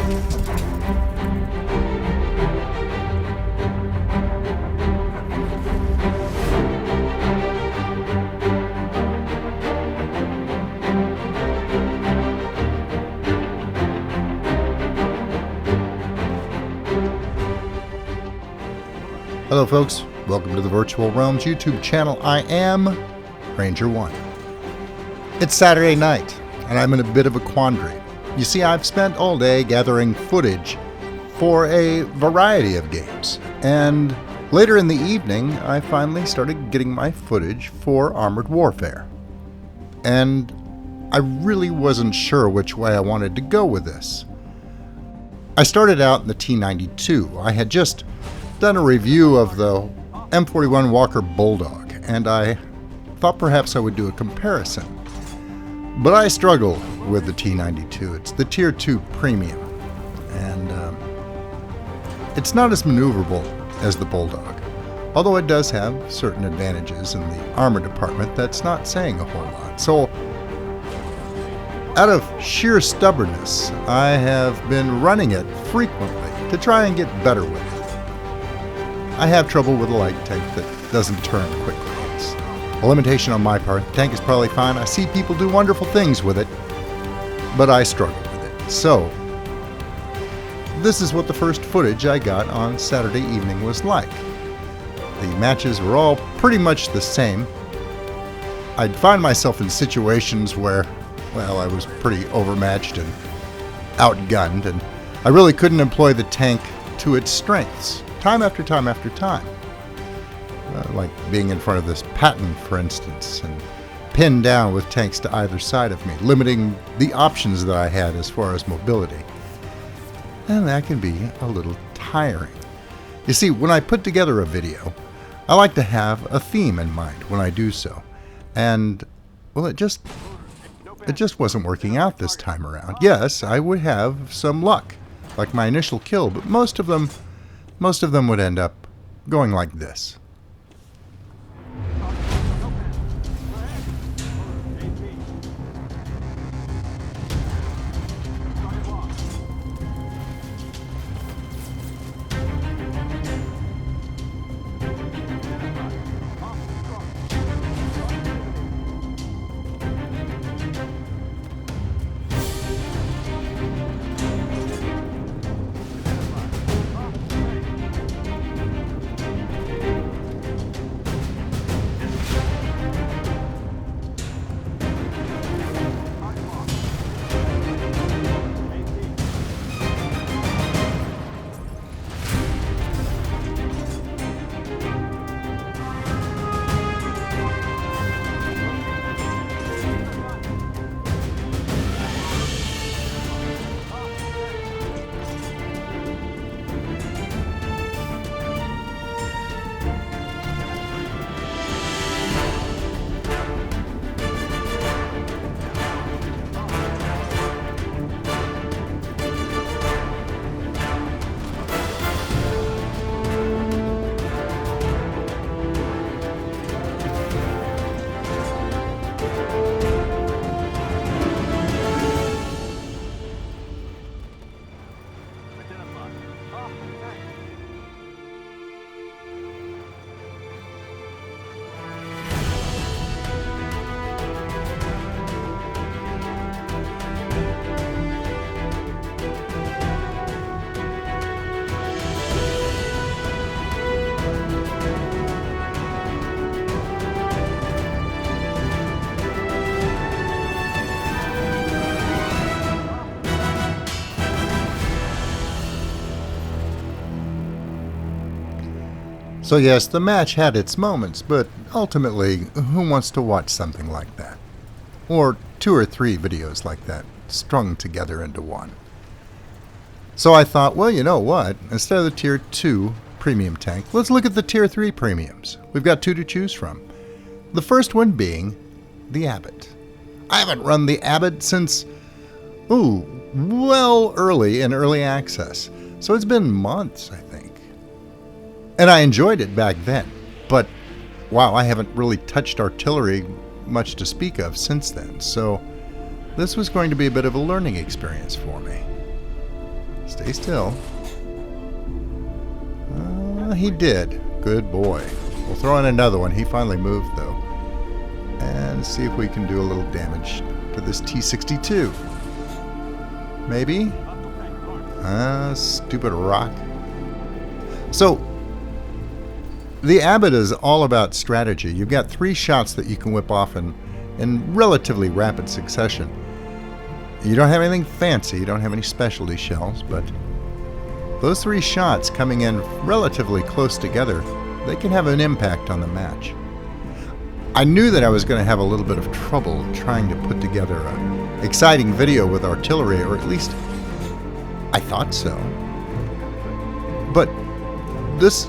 Hello folks, welcome to the Virtual Realms YouTube channel. I am Ranger 1. It's Saturday night, and I'm in a bit of a quandary. You see, I've spent all day gathering footage for a variety of games, and later in the evening, I finally started getting my footage for Armored Warfare. And I really wasn't sure which way I wanted to go with this. I started out in the T92. I had just done a review of the M41 Walker Bulldog, and I thought perhaps I would do a comparison. But I struggle with the T92. It's the Tier 2 Premium, and it's not as maneuverable as the Bulldog, although it does have certain advantages in the armor department. That's not saying a whole lot. So, out of sheer stubbornness, I have been running it frequently to try and get better with it. I have trouble with a light tank that doesn't turn quickly. It's a limitation on my part. The tank is probably fine. I see people do wonderful things with it, but I struggle with it. So, this is what the first footage I got on Saturday evening was like. The matches were all pretty much the same. I'd find myself in situations where, well, I was pretty overmatched and outgunned, and I really couldn't employ the tank to its strengths. Time after time after time. Like being in front of this Patton, for instance, and pinned down with tanks to either side of me, limiting the options that I had as far as mobility. And that can be a little tiring. You see, when I put together a video, I like to have a theme in mind when I do so. And, well, it just wasn't working out this time around. Yes, I would have some luck, like my initial kill, but most of them would end up going like this. So yes, the match had its moments, but ultimately, who wants to watch something like that? Or 2 or 3 videos like that, strung together into one. So I thought, well, you know what? Instead of the Tier 2 premium tank, let's look at the Tier 3 premiums. We've got 2 to choose from. The first one being the Abbott. I haven't run the Abbott since, early in early access. So it's been months, I think. And I enjoyed it back then, but wow, I haven't really touched artillery much to speak of since then, so this was going to be a bit of a learning experience for me. Stay still. He did. Good boy. We'll throw in another one. He finally moved, though. And see if we can do a little damage to this T-62. Maybe? Stupid rock. So, the Abbott is all about strategy. You've got 3 shots that you can whip off in relatively rapid succession. You don't have anything fancy, you don't have any specialty shells, but those 3 shots coming in relatively close together, they can have an impact on the match. I knew that I was going to have a little bit of trouble trying to put together an exciting video with artillery, or at least I thought so. But this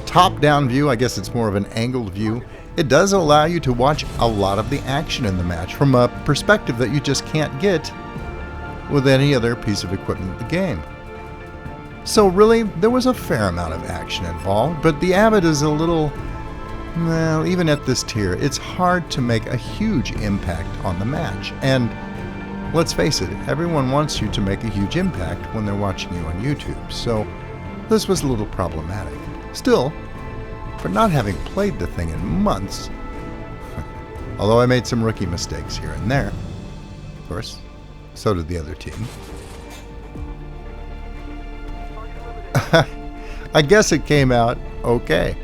top-down view, I guess it's more of an angled view, it does allow you to watch a lot of the action in the match from a perspective that you just can't get with any other piece of equipment in the game. So really, there was a fair amount of action involved, but the Abbott is a little, well, even at this tier, it's hard to make a huge impact on the match. And let's face it, everyone wants you to make a huge impact when they're watching you on YouTube, so this was a little problematic. Still, for not having played the thing in months, although I made some rookie mistakes here and there, of course, so did the other team. I guess it came out okay.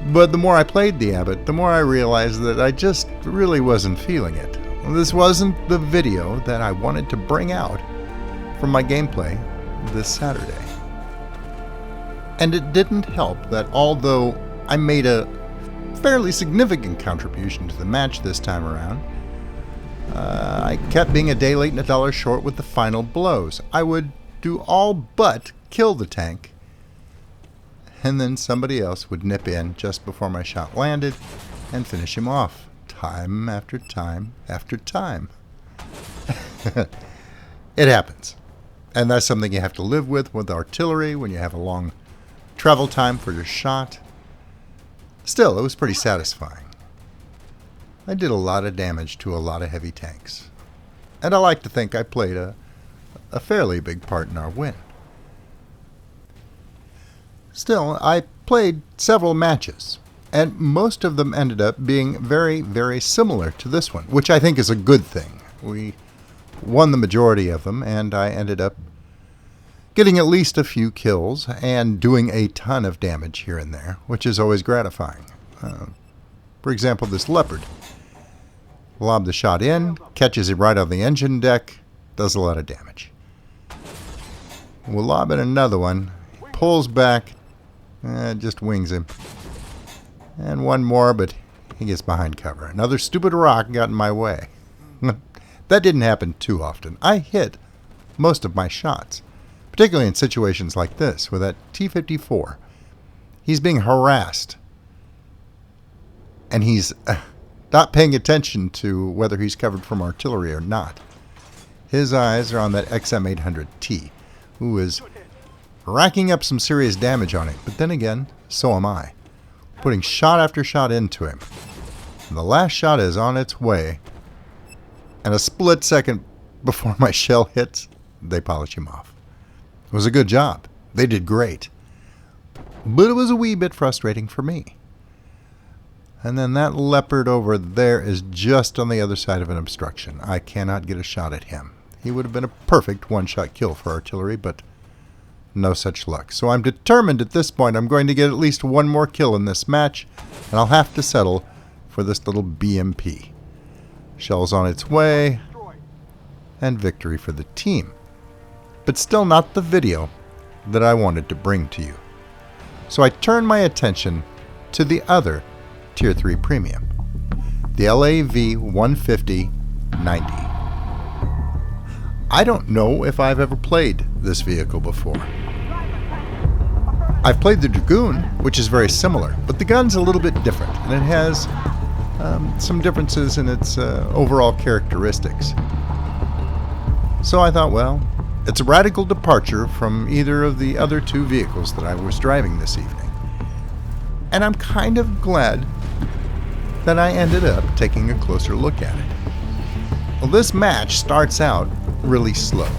But the more I played the Abbott, the more I realized that I just really wasn't feeling it. This wasn't the video that I wanted to bring out from my gameplay this Saturday. And it didn't help that although I made a fairly significant contribution to the match this time around, I kept being a day late and a dollar short with the final blows. I would do all but kill the tank, and then somebody else would nip in just before my shot landed and finish him off, time after time after time. It happens. And that's something you have to live with artillery when you have a long travel time for your shot. Still, it was pretty satisfying. I did a lot of damage to a lot of heavy tanks. And I like to think I played a fairly big part in our win. Still, I played several matches, and most of them ended up being very, very similar to this one, which I think is a good thing. We won the majority of them, and I ended up getting at least a few kills and doing a ton of damage here and there, which is always gratifying. For example, this Leopard. Lob the shot in, catches it right on the engine deck, does a lot of damage. We'll lob in another one, pulls back, just wings him. And one more, but he gets behind cover. Another stupid rock got in my way. That didn't happen too often. I hit most of my shots, particularly in situations like this with that T-54. He's being harassed, and he's not paying attention to whether he's covered from artillery or not. His eyes are on that XM800T, who is racking up some serious damage on him. But then again, so am I, putting shot after shot into him. And the last shot is on its way, and a split second before my shell hits, they polish him off. It was a good job. They did great. But it was a wee bit frustrating for me. And then that Leopard over there is just on the other side of an obstruction. I cannot get a shot at him. He would have been a perfect one-shot kill for artillery, but no such luck. So I'm determined at this point I'm going to get at least one more kill in this match, and I'll have to settle for this little BMP. Shell's on its way, and victory for the team. But still not the video that I wanted to bring to you. So I turned my attention to the other Tier 3 Premium, the LAV 150-90. I don't know if I've ever played this vehicle before. I've played the Dragoon, which is very similar, but the gun's a little bit different, and it has some differences in its overall characteristics. So I thought, well, it's a radical departure from either of the other two vehicles that I was driving this evening. And I'm kind of glad that I ended up taking a closer look at it. Well, this match starts out really slow.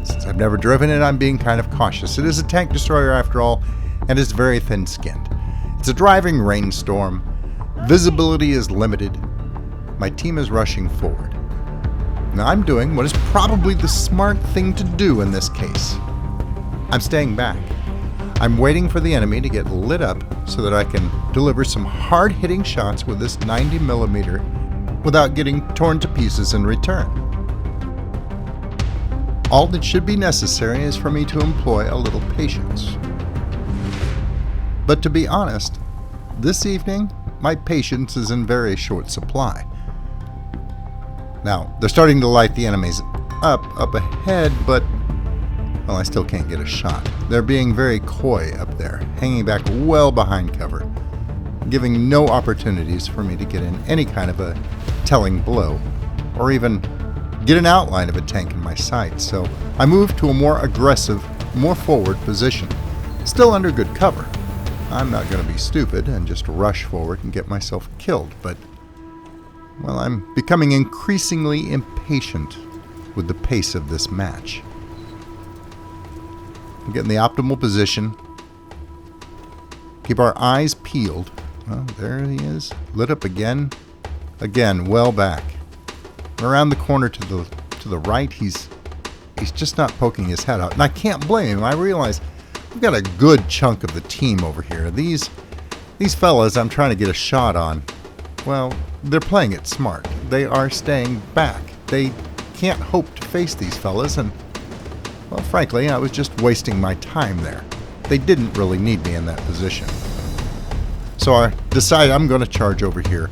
Since I've never driven it, I'm being kind of cautious. It is a tank destroyer after all, and it's very thin-skinned. It's a driving rainstorm. Visibility is limited. My team is rushing forward. Now I'm doing what is probably the smart thing to do in this case. I'm staying back. I'm waiting for the enemy to get lit up so that I can deliver some hard-hitting shots with this 90mm without getting torn to pieces in return. All that should be necessary is for me to employ a little patience. But to be honest, this evening, my patience is in very short supply. Now, they're starting to light the enemies up ahead, but, well, I still can't get a shot. They're being very coy up there, hanging back well behind cover, giving no opportunities for me to get in any kind of a telling blow, or even get an outline of a tank in my sight. So I move to a more aggressive, more forward position, still under good cover. I'm not going to be stupid and just rush forward and get myself killed, but, well, I'm becoming increasingly impatient with the pace of this match. I'm getting the optimal position. Keep our eyes peeled. Well, there he is, lit up again. Again, well back. Around the corner to the right, he's just not poking his head out, and I can't blame him. I realize we've got a good chunk of the team over here. These fellas I'm trying to get a shot on, well, they're playing it smart. They are staying back. They can't hope to face these fellas, and, well, frankly, I was just wasting my time there. They didn't really need me in that position. So I decided I'm going to charge over here,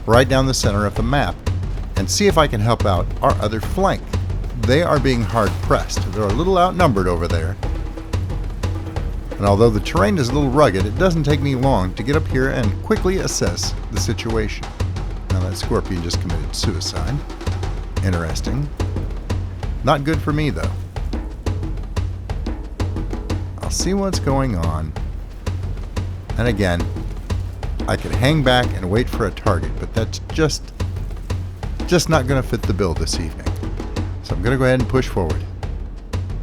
right down the center of the map, and see if I can help out our other flank. They are being hard pressed. They're a little outnumbered over there. And although the terrain is a little rugged, it doesn't take me long to get up here and quickly assess the situation. Now that scorpion just committed suicide. Interesting. Not good for me, though. I'll see what's going on. And again, I could hang back and wait for a target, but that's just not going to fit the bill this evening. So I'm going to go ahead and push forward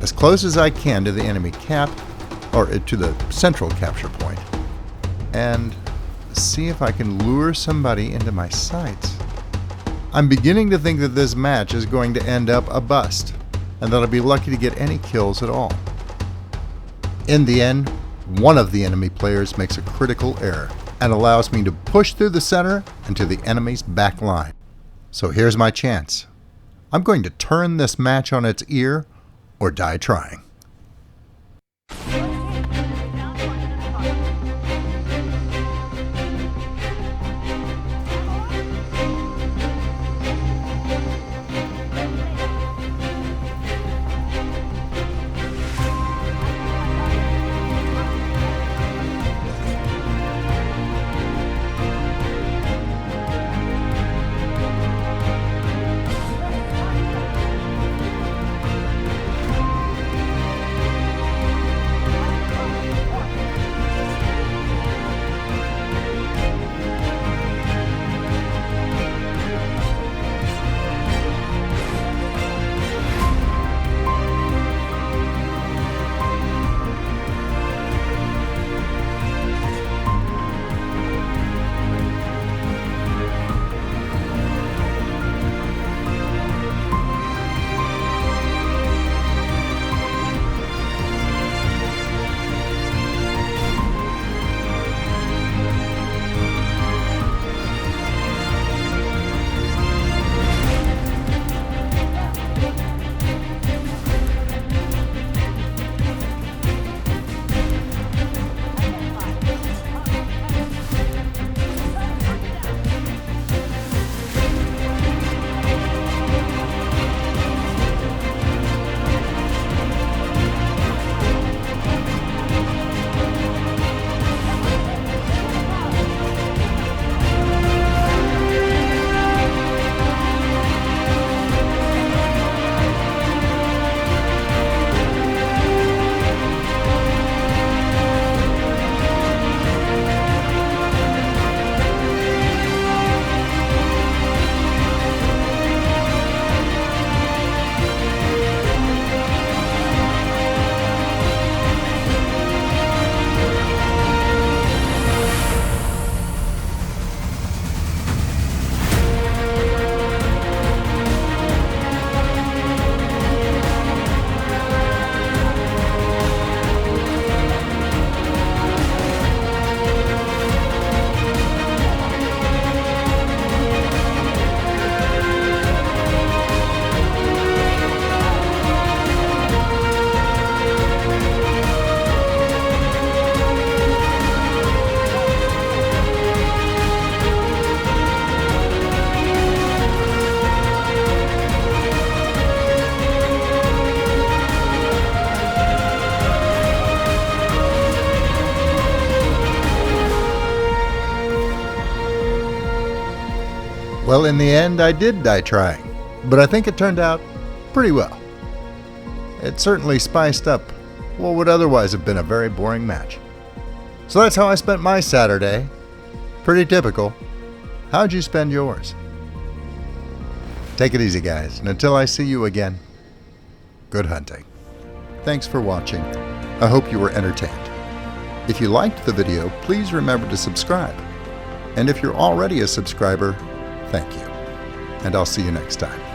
as close as I can to the enemy cap, or to the central capture point, and see if I can lure somebody into my sights. I'm beginning to think that this match is going to end up a bust, and that I'll be lucky to get any kills at all. In the end, one of the enemy players makes a critical error and allows me to push through the center and to the enemy's back line. So here's my chance. I'm going to turn this match on its ear or die trying. Well, in the end, I did die trying, but I think it turned out pretty well. It certainly spiced up what would otherwise have been a very boring match. So that's how I spent my Saturday. Pretty typical. How'd you spend yours? Take it easy, guys, and until I see you again, good hunting. Thanks for watching. I hope you were entertained. If you liked the video, please remember to subscribe. And if you're already a subscriber, thank you. And I'll see you next time.